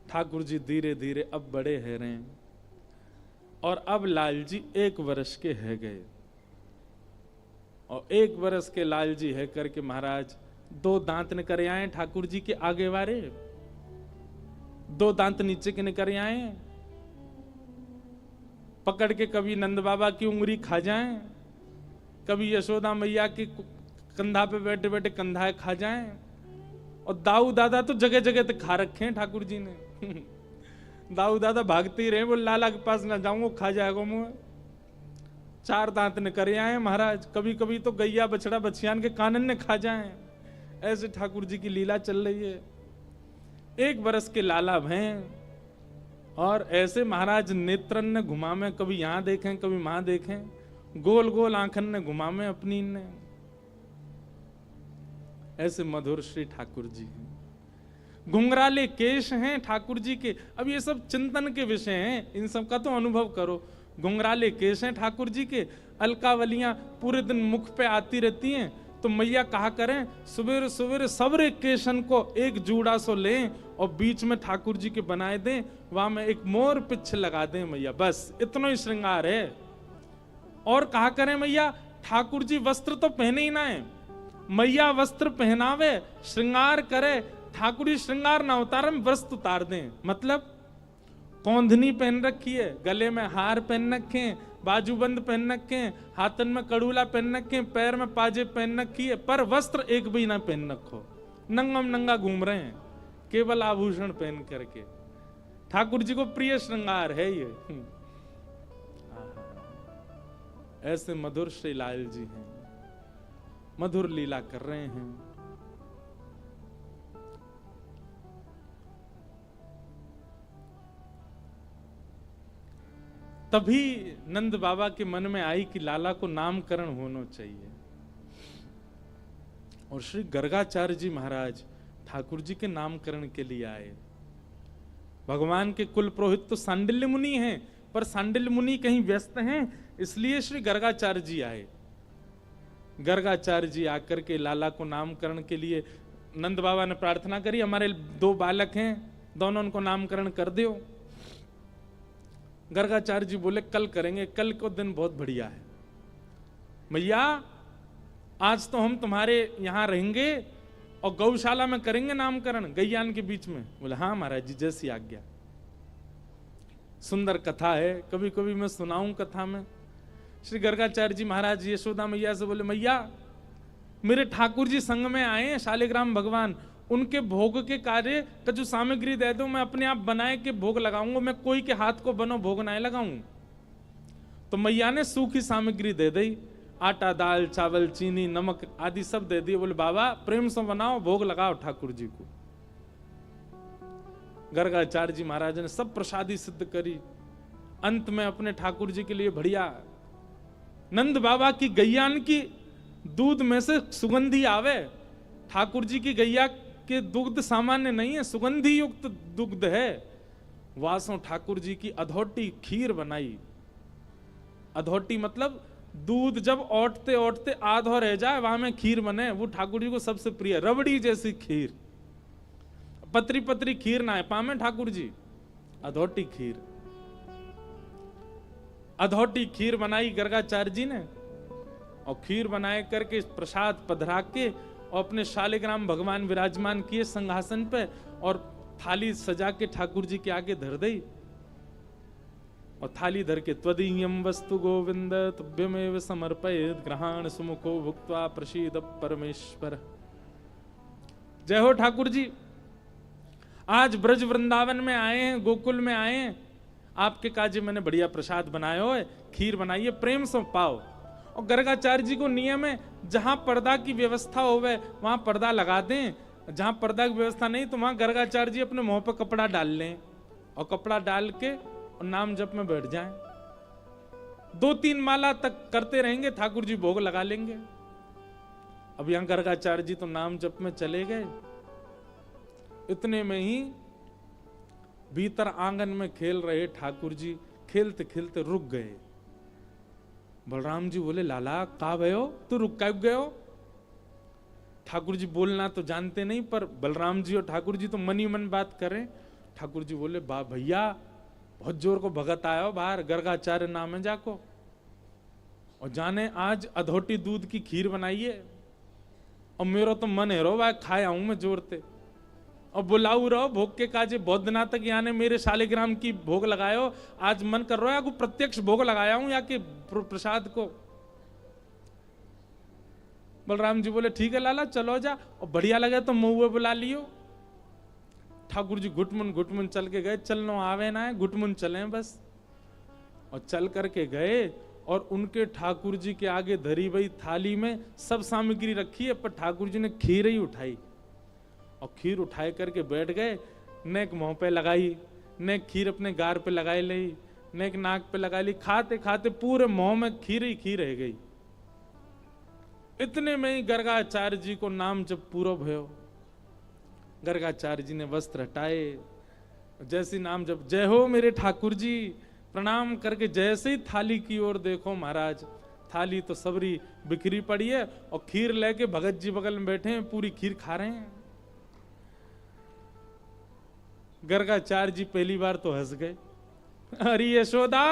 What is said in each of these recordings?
ठाकुर जी धीरे धीरे अब बड़े है रहे और अब लाल जी 1 वर्ष के है गए और 1 वर्ष के लाल जी है करके महाराज 2 दांत ने करे आए ठाकुर जी के आगे वारे, 2 दांत नीचे के निकर आए, पकड़ के कभी नंद बाबा की उंगली खा जाएं, कभी यशोदा मैया के कंधा पे बैठे बैठे कंधा खा जाएं, और दाऊ दादा तो जगह जगह तक खा रखे हैं ठाकुर जी ने। दाऊ दादा भागते ही रहे, वो लाला के पास ना जाऊं वो खा जाएगा मुंह। 4 दांत ने करे आए महाराज, कभी कभी तो गैया बछड़ा बछियान के कानन ने खा जाएं। ऐसे ठाकुर जी की लीला चल रही है। 1 वर्ष के लाला हैं और ऐसे महाराज नेत्रन ने घुमा में, कभी यहां देखें कभी वहां देखें, गोल गोल आंखन ने घुमा में अपनी ने। ऐसे मधुर श्री ठाकुर जी हैं। घुंघराले केश हैं ठाकुर जी के। अब ये सब चिंतन के विषय हैं, इन सब का तो अनुभव करो। घुंघराले केश हैं ठाकुर जी के, अलकावलियां पूरे दिन मुख पे आती रहती हैं, तो मैया कहा करें सुबेरे सुबेरे सबरे केशन को एक जूड़ा सो लें और बीच में ठाकुर जी के बनाए दें, वहां में एक मोर पिच्छ लगा दें मैया, बस इतना ही श्रृंगार है। और कहा करें मैया ठाकुर जी वस्त्र तो पहने ही ना है, मैया वस्त्र पहनावे श्रृंगार करे, ठाकुर जी श्रृंगार ना उतारे वस्त्र उतार दें। मतलब कौंधनी पहन रखी है, गले में हार पहन रखे हैं, बाजूबंद पहन रखे हैं, हाथन में कड़ूला पहन रखे हैं, पैर में पाजे पहन रखी है, पर वस्त्र एक भी ना पहन रखो, नंगम नंगा घूम रहे हैं केवल आभूषण पहन करके। ठाकुर जी को प्रिय श्रृंगार है ये। ऐसे मधुर श्री लाल जी हैं, मधुर लीला कर रहे हैं। तभी नंद बाबा के मन में आई कि लाला को नामकरण होना चाहिए। और श्री गर्गाचार्य जी महाराज ठाकुर जी के नामकरण के लिए आए। भगवान के कुल पुरोहित तो सांडिल्य मुनि हैं, पर सांडिल्य मुनि कहीं व्यस्त हैं, इसलिए श्री गर्गाचार्य जी आए। गर्गाचार्य जी आकर के लाला को नामकरण के लिए नंद बाबा ने प्रार्थना करी, हमारे 2 बालक हैं, दोनों उनको नामकरण कर दो। गर्गाचार्य जी बोले कल करेंगे, कल को दिन बहुत बढ़िया है मैया, आज तो हम तुम्हारे यहां रहेंगे और गौशाला में करेंगे नामकरण, गैयान के बीच में। बोले हाँ महाराज जी जैसी आज्ञा। सुंदर कथा है, कभी कभी मैं सुनाऊं कथा में। श्री गर्गाचार्य जी महाराज यशोदा मैया से बोले मैया मेरे ठाकुर जी संग में आए हैं शालिग्राम भगवान, उनके भोग के कार्य का जो सामग्री दे दो, मैं अपने आप बनाए के भोग लगाऊंगा, मैं कोई के हाथ को बनो भोग ना लगाऊं। तो मैया ने सूखी सामग्री दे दी, आटा दाल चावल चीनी नमक आदि सब दे दिए। बोले बाबा प्रेम से बनाओ भोग लगाओ ठाकुर जी को। गर्गाचार्य जी महाराज ने सब प्रसादी सिद्ध करी। अंत में अपने ठाकुर जी के लिए बढ़िया नंद बाबा की गैयान की दूध में से सुगंधी आवे। ठाकुर जी की गैया के दुग्ध सामान्य नहीं है, सुगंधी युक्त दुग्ध है। वासों ठाकुर जी की अधोटी खीर बनाई। अधोटी मतलब दूध जब ओटते ओटते आधो रह जाए वहां में खीर बने, वो ठाकुर जी को सबसे प्रिय। रबड़ी जैसी खीर, पतरी पतरी खीर ना है पामे ठाकुर जी, अधोटी खीर। अधोटी खीर बनाई गर्गाचार्य जी ने, और खीर बनाए करके प्रसाद पधरा के और अपने शालिग्राम भगवान विराजमान किए सिंहासन पे, और थाली सजा के ठाकुर जी के आगे धर दी। और थाली धर के त्वदीयम वस्तु गोविंद तुभ्यमेव समर्पयेत् ग्रहाण सुमुखो भुक्त्वा प्रसीद परमेश्वर। जय हो ठाकुर जी। आज ब्रज वृंदावन में आए हैं, गोकुल में आए हैं, आपके काजे मैंने बढ़िया प्रसाद बनाया हो, खीर बनाइए, प्रेम से पाओ। और गर्गाचार्य जी को नियम है जहां पर्दा की व्यवस्था होवे वहां पर्दा लगा दें, जहां पर्दा की व्यवस्था नहीं तो वहां गर्गाचार्य जी अपने मुंह पर कपड़ा डाल लें और कपड़ा डाल के और नाम जप में बैठ जाएं। 2-3 माला तक करते रहेंगे, ठाकुर जी भोग लगा लेंगे। अब यहां गर्गाचार्य जी तो नाम जप में चले गए। इतने में ही भीतर आंगन में खेल रहे ठाकुर जी खेलते खेलते रुक गए। बलराम जी बोले लाला का भयो, तू रुक क्यों गए हो? ठाकुर जी बोलना तो जानते नहीं, पर बलराम जी और ठाकुर जी तो मन ही मन बात करें। ठाकुर जी बोले, बा भैया बहुत जोर को भगत आया हो बाहर, गर्गाचार्य नाम है जाको, और जाने आज अधोटी दूध की खीर बनाइए, और मेरा तो मन है रो भाई खाए आऊं मैं जोरते, और बुलाऊ रहो भोग के काजे, बहुत दिना तक याने मेरे शालिग्राम की भोग लगायो, आज मन कर रहा है को प्रत्यक्ष भोग लगाया हूं या कि प्रसाद को। बलराम जी बोले ठीक है लाला चलो जा, और बढ़िया लगे तो मुँह बुला लियो। ठाकुर जी घुटमुन चल के गए, चलनो आवे ना है घुटमुन चले बस, और चल करके गए, और उनके ठाकुर जी के आगे धरी हुई थाली में सब सामग्री रखी है, पर ठाकुर जी ने खीर ही उठाई, और खीर उठाए करके बैठ गए, नेक मुंह पे लगाई, नेक खीर अपने गार पे लगाई ली, नेक नाक पे लगाई ली, खाते खाते पूरे मुंह में खीर ही खीर रह गई। इतने में ही गर्गाचार्य जी को नाम जब पूरा भयो, गर्गाचार्य जी ने वस्त्र हटाए, जैसी नाम जब जय हो मेरे ठाकुर जी, प्रणाम करके जैसे ही थाली की ओर देखो महाराज, थाली तो सबरी बिखरी पड़ी है, और खीर लेके भगत जी बगल में बैठे हैं, पूरी खीर खा रहे हैं। गर्गाचार्य जी पहली बार तो हंस गए, अरे यशोदा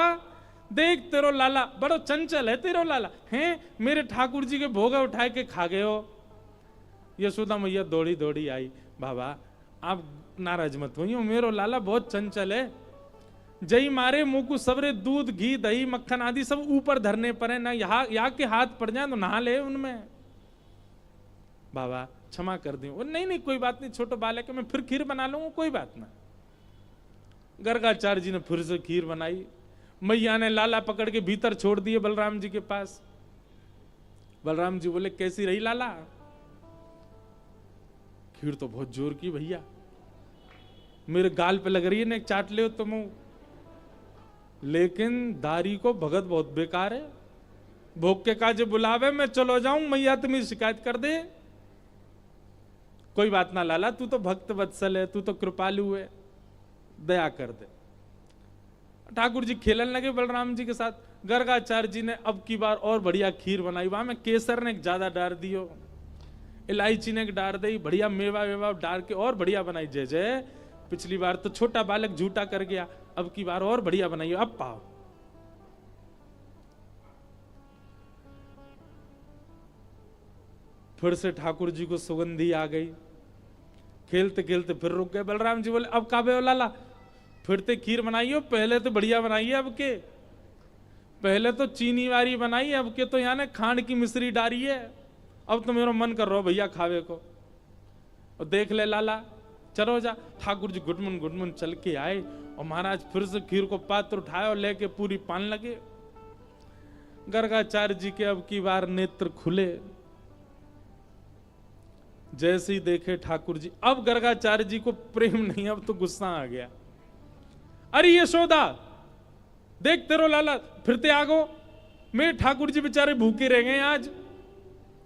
देख तेरो लाला बड़ो चंचल है, तेरो लाला हैं मेरे ठाकुर जी के भोग उठाए के खा गए हो। यशोदा मैया दौड़ी दौड़ी आई, बाबा आप नाराज मत होइए, मेरो लाला बहुत चंचल है, जई मारे मुंह को सबरे दूध घी दही मक्खन आदि सब ऊपर धरने पर है ना, यहाँ के हाथ पड़ जाए तो नहा ले उनमें। बाबा क्षमा कर दी, नहीं नहीं कोई बात नहीं, छोटो बालक है, मैं फिर खीर बना लूंगा, कोई बात ना। गर्गाचार्य जी ने फिर से खीर बनाई, मैया ने लाला पकड़ के भीतर छोड़ दिए बलराम जी के पास। बलराम जी बोले कैसी रही लाला? खीर तो बहुत जोर की भैया, मेरे गाल पे लग रही है ना, चाट ले तुम, लेकिन दारी को भगत बहुत बेकार है, भोग के काजे बुलावे मैं चलो जाऊं, मैया तुम्हें शिकायत कर दे। कोई बात ना लाला, तू तो भक्त वत्सल है, तू तो कृपालु है, दया कर दे। ठाकुर जी खेलन लगे बलराम जी के साथ। गर्गाचार्य जी ने अब की बार और बढ़िया खीर बनाई, वहां में केसर ने ज्यादा डाल दियो, इलायची ने डाल दी, बढ़िया मेवा वेवा डाल के और बढ़िया बनाई। जय जय, पिछली बार तो छोटा बालक झूठा कर गया, अब की बार और बढ़िया बनाई, अब पाओ। फिर से ठाकुर जी को सुगंधी आ गई, खेलते खेलते फिर रुक गए। बलराम जी बोले अब काबे हो लाला, फिर ते खीर बनाई हो, पहले तो बढ़िया बनाई है, अब के पहले तो चीनी वाली बनाई, अब के तो यहाँ ने खांड की मिश्री डाली है, अब तो मेरा मन कर रहा हो भैया खावे को। और देख ले लाला चलो जा। ठाकुर जी घुटमुन चल के आए, और महाराज फिर से खीर को पात्र उठाए और लेके पूरी पान लगे। गर्गाचार्य जी के अब की बार नेत्र खुले, जैसे ही देखे ठाकुर जी, अब गर्गाचार्य जी को प्रेम नहीं, अब तो गुस्सा आ गया। अरे यशोदा देख तेरो लाला फिरते आगो, मेरे ठाकुर जी बेचारे भूखे रह गए आज,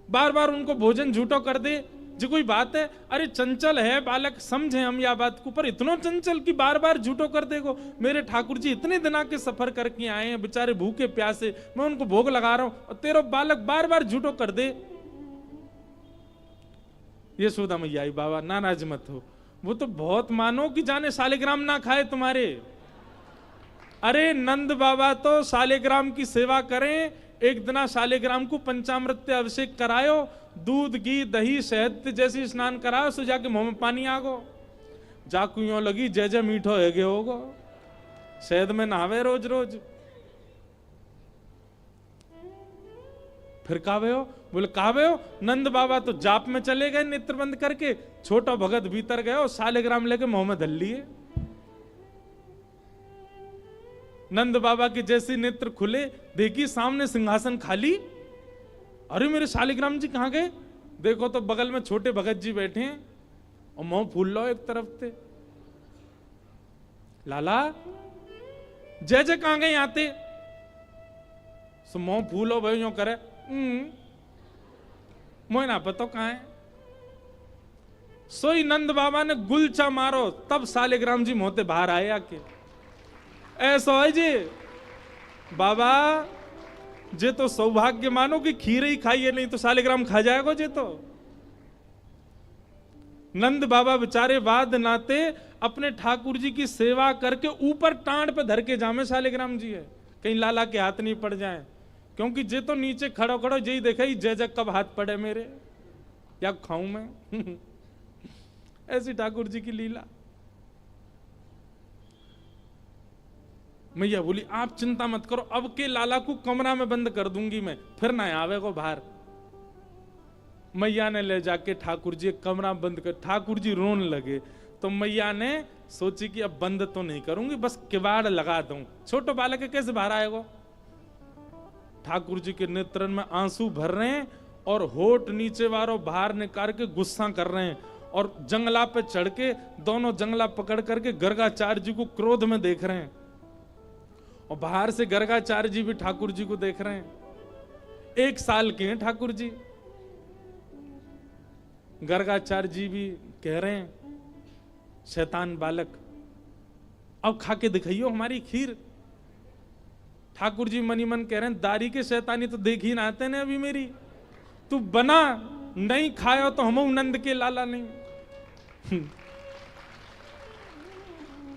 बार बार उनको भोजन झूठो कर दे, जो कोई बात है? अरे चंचल है बालक, समझे हम या बात को, पर इतना चंचल कि बार बार झूठो कर देगो। मेरे ठाकुर जी इतने दिना के सफर करके आए हैं, बेचारे भूखे प्यासे, मैं उनको भोग लगा रहा हूं, और तेरा बालक बार बार झूठो कर दे। यशोदा मैया आई, बाबा नाराज मत हो, वो तो बहुत मानो कि जाने सालिग्राम ना खाए तुम्हारे। अरे नंद बाबा तो सालिग्राम की सेवा करें, एक दिना सालिग्राम को पंचामृत अभिषेक करायो, दूध घी दही शहद जैसी स्नान कराओ, सो जाके मुंह में पानी आगो, जाकू यूं लगी जय जय मीठो है गे होगो, शहद में नहावे रोज रोज। फिर कावे हो? बोले कावे हो? नंद बाबा तो जाप में चले गए नेत्र बंद करके, छोटा भगत भीतर गए और सालिग्राम लेके मुंह में धल लिए। नंद बाबा के जैसे नेत्र खुले, देखी सामने सिंहासन खाली। अरे मेरे शालिग्राम जी कहां गए? देखो तो बगल में छोटे भगत जी बैठे हैं और मुंह फूल लो एक तरफ से। लाला जय जय कहां गए आते? सो मुंह फूलो भाई यूं करे, मोह ना पतो कहां है। सोई नंद बाबा ने गुलचा मारो, तब सालिग्राम जी मोहते बाहर आए आके। ऐसा है जी बाबा, जे तो सौभाग्य मानो कि खीर ही खाइए, नहीं तो सालिग्राम खा जाएगा जे तो। नंद बाबा बेचारे वाद नाते अपने ठाकुर जी की सेवा करके ऊपर टांड पे धर के जामे शालिग्राम जी है, कहीं लाला के हाथ नहीं पड़ जाए, क्योंकि जे तो नीचे खड़ो खड़ो जय देखा ही जय जग कब हाथ पड़े मेरे, या खाऊं मैं। ऐसी ठाकुर जी की लीला। मैया बोली आप चिंता मत करो, अब के लाला को कमरा में बंद कर दूंगी मैं, फिर ना आवे को बाहर। मैया ने ले जाके ठाकुर जी कमरा बंद कर, ठाकुर जी रोने लगे, तो मैया ने सोची कि अब बंद तो नहीं करूंगी, बस किवाड़ लगा दूं, छोटो बालक है कैसे बाहर आएगा। ठाकुर जी के नेत्रन में आंसू भर रहे हैं और होठ नीचे वालों बाहर निकाल के गुस्सा कर रहे हैं, और जंगला पे चढ़ के दोनों जंगला पकड़ करके गर्गाचार्य जी को क्रोध में देख रहे हैं, और बाहर से गर्गाचार्य जी भी ठाकुर जी को देख रहे हैं। 1 साल के हैं ठाकुर जी। गर्गाचार्य जी भी कह रहे हैं शैतान बालक अब खा के दिखाइयो हमारी खीर। ठाकुर जी मनी मन कह रहे हैं दारी के शैतानी तो देख ही ना आते ने अभी मेरी, तू बना नहीं खायो तो हम नंद के लाला नहीं।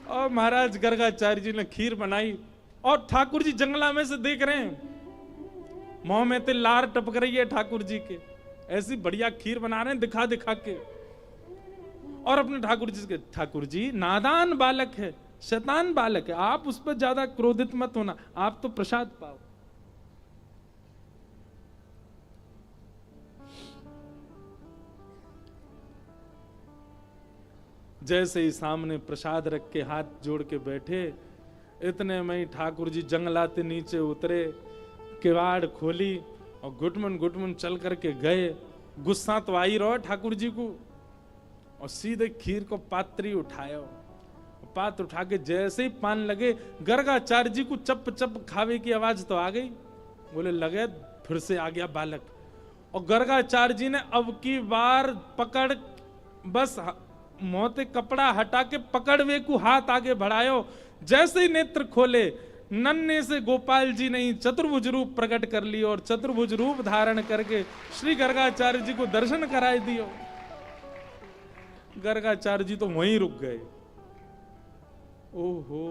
और महाराज गर्गाचार्य जी ने खीर बनाई और ठाकुर जी जंगला में से देख रहे हैं, मुंह में ते लार टपक रही है ठाकुर जी के, ऐसी बढ़िया खीर बना रहे हैं दिखा दिखा के। और अपने ठाकुर जी नादान बालक है, शैतान बालक है, आप उस पर ज्यादा क्रोधित मत होना, आप तो प्रसाद पाओ। जैसे ही सामने प्रसाद रख के हाथ जोड़ के बैठे, इतने में ही ठाकुर जी जंगलाते नीचे उतरे, किवाड़ खोली और घुटमुन चल करके गए। गुस्सा तो आई रहो ठाकुर जी को, और सीधे खीर को पात्री उठाया, पात्र उठा के जैसे ही पान लगे, गर्गाचार्य जी को चप चप खावे की आवाज तो आ गई, बोले लगे फिर से आ गया बालक। और गर्गाचार्य जी ने अब की बार पकड़, बस मोते कपड़ा हटा के पकड़वे को हाथ आगे बढ़ायो, जैसे ही नेत्र खोले नन्हे से गोपाल जी नहीं चतुर्भुज रूप प्रकट कर लियो, और चतुर्भुज रूप धारण करके श्री गर्गाचार्य जी को दर्शन कराए दियो। गर्गाचार्य जी तो वहीं रुक गए। ओहो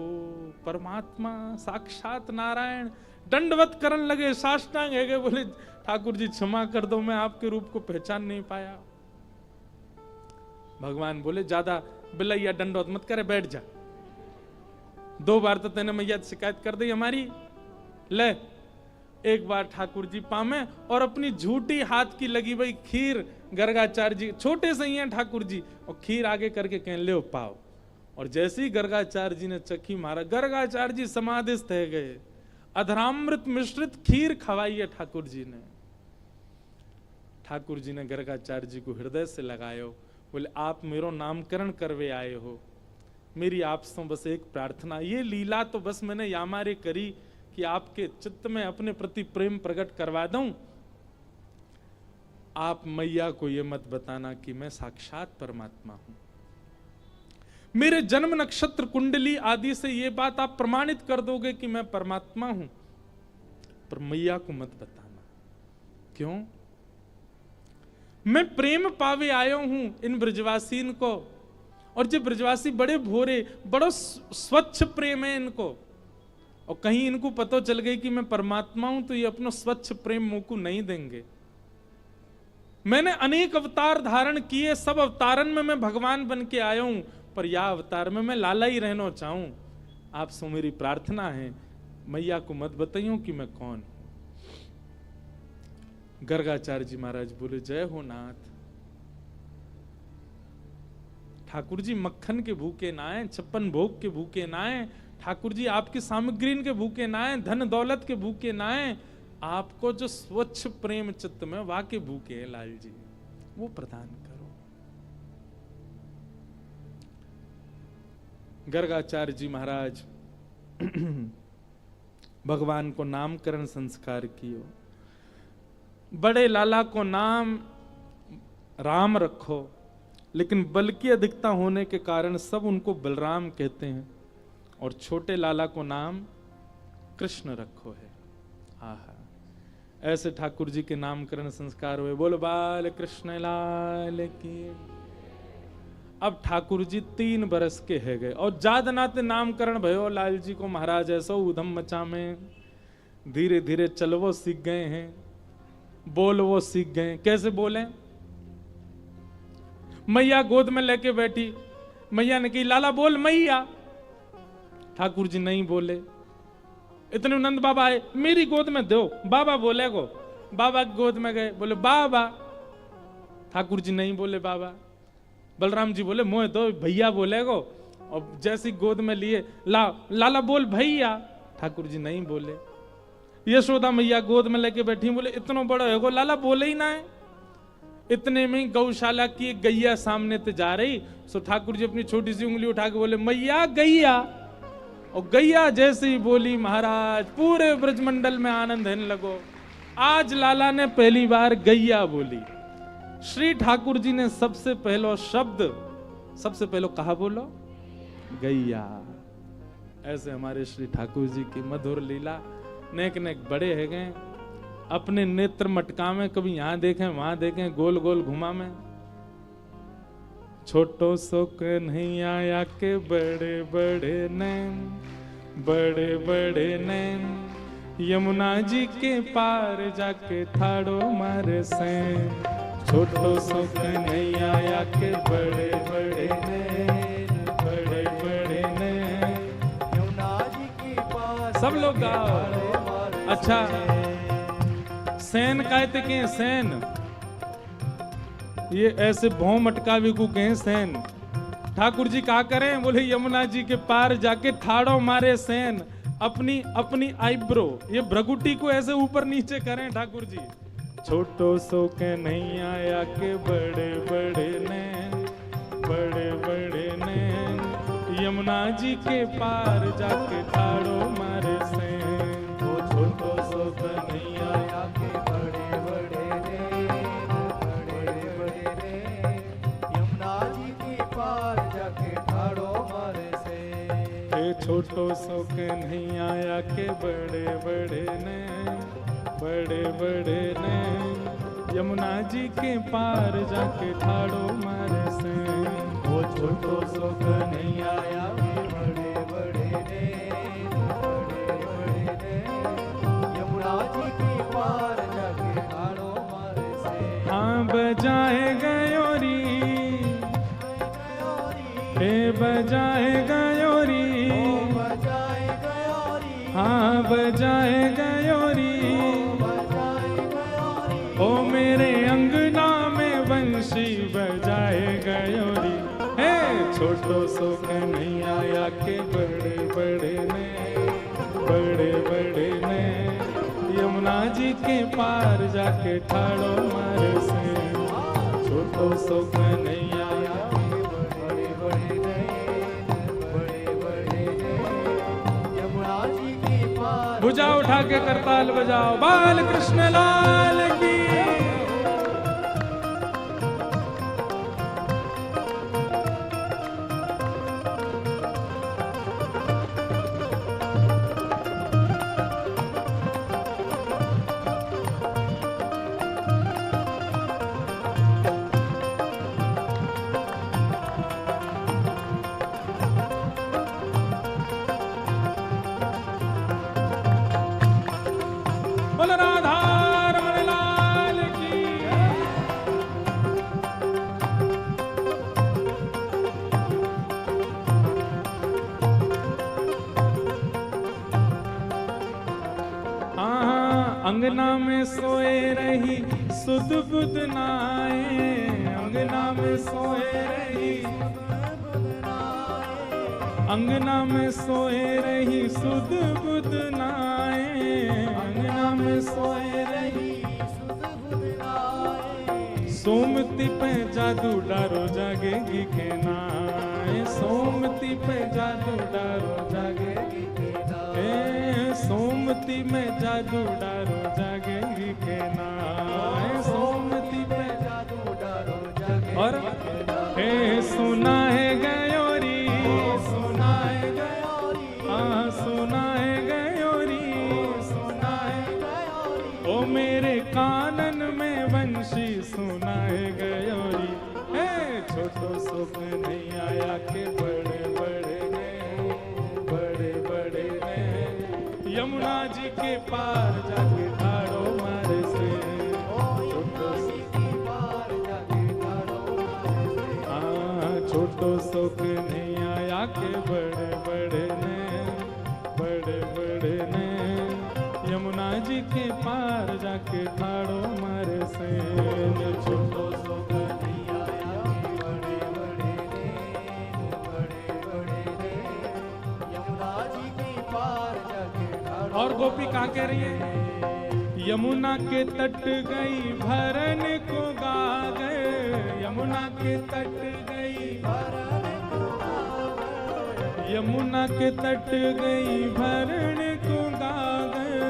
परमात्मा साक्षात नारायण, दंडवत करने लगे, साष्टांग है गए, बोले ठाकुर जी क्षमा कर दो, मैं आपके रूप को पहचान नहीं पाया। भगवान बोले ज्यादा बिलैया दंडवत मत करे, बैठ जा, 2 बार तो तेने मैया शिकायत कर दी हमारी, ले 1 बार ठाकुर जी पामे। और अपनी झूठी हाथ की लगी भाई खीर गर्गाचार्य जी, छोटे से ही हैं ठाकुर जी, और खीर आगे करके कह ले पाओ। और जैसे ही गर्गाचार्य जी ने चक्की मारा, गर्गाचार्य जी समाधिस्थ है गए, अधरामृत मिश्रित खीर खवाई है ठाकुर जी ने। ठाकुर जी ने गर्गाचार्य जी को हृदय से लगायो, बोले आप मेरो नामकरण करवे आए हो, मेरी आपसे बस एक प्रार्थना, ये लीला तो बस मैंने यामारे करी कि आपके चित्त में अपने प्रति प्रेम प्रकट करवा दूं, आप मैया को ये मत बताना कि मैं साक्षात परमात्मा हूं। मेरे जन्म नक्षत्र कुंडली आदि से ये बात आप प्रमाणित कर दोगे कि मैं परमात्मा हूं, पर मैया को मत बताना। क्यों? मैं प्रेम पावे आयो हूं इन ब्रजवासीन को, और जो ब्रजवासी बड़े भोरे, बड़ा स्वच्छ प्रेम है इनको, और कहीं इनको पता चल गई कि मैं परमात्मा हूं तो ये अपना स्वच्छ प्रेम मुंह को नहीं देंगे। मैंने अनेक अवतार धारण किए, सब अवतारन में मैं भगवान बन के आया हूं, पर यह अवतार में मैं लाला ही रहना चाहूं। आपसे मेरी प्रार्थना है मैया को मत बताइयो कि मैं कौन हूं। गर्गाचार्य जी महाराज बोले जय हो नाथ। ठाकुर जी मक्खन के भूखे ना आए, 56 भोग के भूखे ना आए, ठाकुर जी आपकी सामग्री के भूखे ना आए, धन दौलत के भूखे ना आए, आपको जो स्वच्छ प्रेम चित्त में वाके भूखे है लाल जी, वो प्रदान करो। गर्गाचार्य जी महाराज भगवान को नामकरण संस्कार कियो, बड़े लाला को नाम राम रखो, लेकिन बल की अधिकता होने के कारण सब उनको बलराम कहते हैं, और छोटे लाला को नाम कृष्ण रखो है। आहा, ऐसे ठाकुर जी के नामकरण संस्कार हुए। बोलो बाल कृष्ण लाल की। अब ठाकुर जी 3 बरस के है गए और जात नाते नामकरण भयो लाल जी को महाराज ऐसो उधम मचा में। धीरे धीरे चलवो सीख गए हैं, बोलवो सीख गए। कैसे बोले? मैया गोद में लेके बैठी, मैया ने कही लाला बोल मैया। ठाकुर जी नहीं बोले। इतने नंद बाबा आए, मेरी गोद में दो, बाबा बोले को। बाबा की गोद में गए, बोले बाबा। ठाकुर जी नहीं बोले बाबा। बलराम जी बोले मोह दो, भैया बोले को। और जैसी गोद में लिए, लाला बोल भैया। ठाकुर जी नहीं बोले। यशोदा मैया गोद में लेके बैठी, बोले इतना बड़ा है को लाला बोले ही ना है। इतने में गौशाला की एक गैया सामने ते जा रही, सो ठाकुर जी अपनी छोटी सी उंगली उठा के बोले मैया गैया। और गैया जैसे ही बोली महाराज पूरे ब्रजमंडल में आनंद है लगो। आज लाला ने पहली बार गैया बोली। श्री ठाकुर जी ने सबसे पहलो शब्द, सबसे पहलो कहा बोलो गैया। ऐसे हमारे श्री ठाकुर जी की मधुर लीला। नेक नेक बड़े है गए, अपने नेत्र मटका में कभी यहां देखें वहां देखें, गोल गोल घुमा में। छोटो सो कन्हैया के बड़े बड़े नैन, बड़े बड़े नैन, यमुना जी के पार जाके ठाड़ो मारे सैन। छोटो सो कन्हैया के बड़े बड़े नैन, बड़े बड़े नैन, यमुना जी के पार। सब लोग गाओ। अच्छा, सैन कहते के सैन, ये ऐसे भौं मटकावे को कहें सैन। ठाकुर जी कहा करें? बोले यमुना जी के पार जाके ठाड़ो मारे सैन। अपनी अपनी आईब्रो, ये भ्रगुटी को ऐसे ऊपर नीचे करें ठाकुर जी। छोटो सो कन्हैया के बड़े बड़े नैन, बड़े बड़े नैन, यमुना जी के पार जाके ठाड़ो मारे सैन। वो छोटो सो कन्हैया के बड़े बड़े नैन, बड़े बड़े नैन, यमुना जी के पार जाके ठाड़ो मारे सैन। छोटो सो कन्हैया के बड़े बड़े नैन, बड़े बड़े नैन, यमुना जी के पार जाके ठाड़ो मारे सैन। वो छोटो सो कन्हैया के बड़े बड़े नैन, बड़े बड़े नैन, यमुना जी के पार जाके ठाड़ो मारे सैन। हाँ बजाए गयोरी, हे बजाए गयोरी, हाँ बजाए गयोरी, ओ मेरे अंगना में बंशी बजाए गयोरी। हे छोटो सो कन्हैया के बड़े बड़े नैन, बड़े बड़े नैन, यमुना जी के पार जाके ठाड़ो मारे सैन। छोटो सो कन्हैया के बड़े बड़े नैन, बड़े बड़े नैन, यमुना जी के पार। भुजा उठा के करताल बजाओ, बाल कृष्ण लाल की। अंगना में सोए रही सुध बुध नाए, अंगना में सोए रही, अंगना में सोए रही सुध बुध नाए, अंगना में सोए रही सुध बुध नाए। सोमती पे जादू डारो जागेगी के नाए, सोमती पे जादू डारो जागेगी के नाए, सोमती में जादू डारो जागेगी के नाए, सोमती पे जादू डारो जागेगी। और हे सुना है गयोरी, सुना है गयोरी, हाँ सुना है गयोरी, सुना है गयोरी, ओ मेरे कानन में वंशी सुना है गयोरी। हे छोटो सो नहीं यमुना जी के पार जाके ठाड़ो मारे से, छोटो छोटो सुख नहीं आया के बड़े बड़े ने यमुना जी के पार जाके ठाड़ो मारे से, छोटो सुख नहीं आया के बड़े ने यमुना जी के पार जाके ठाड़ो। और गोपी कहाँ कह रही है? यमुना के तट गई भरन को गा गए, यमुना के तट गई भरन को गा गए, यमुना के तट गई भरन को गा गए,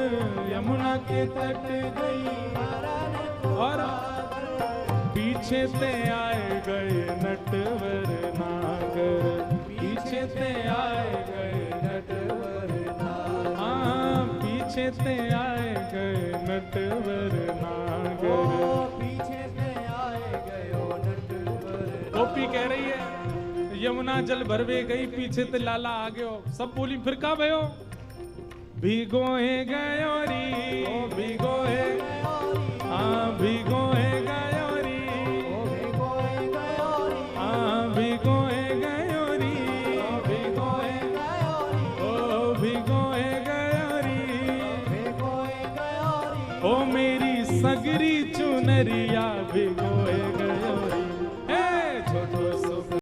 यमुना के तट गई भरन को और पीछे ते आए गए नटवर नागर, पीछे ते आए गए नटवर नागर, हाँ पीछे ते आए गए नटवर नागर, पीछे से आए गयो नटवर। गोपी कह रही है यमुना जल भरवे गई, पीछे ते लाला आ गयो। सब बोली फिर का भयो? भिगोए गयो री, ओ भिगोए, हाँ भिगोए गयो री, ओ भिगोए गयो री, हाँ भिगोए गयो री, ओ भिगोए गयो री, ओ भिगोए गयो री, ओ मेरी सगरी चुनरिया भिगोए गयो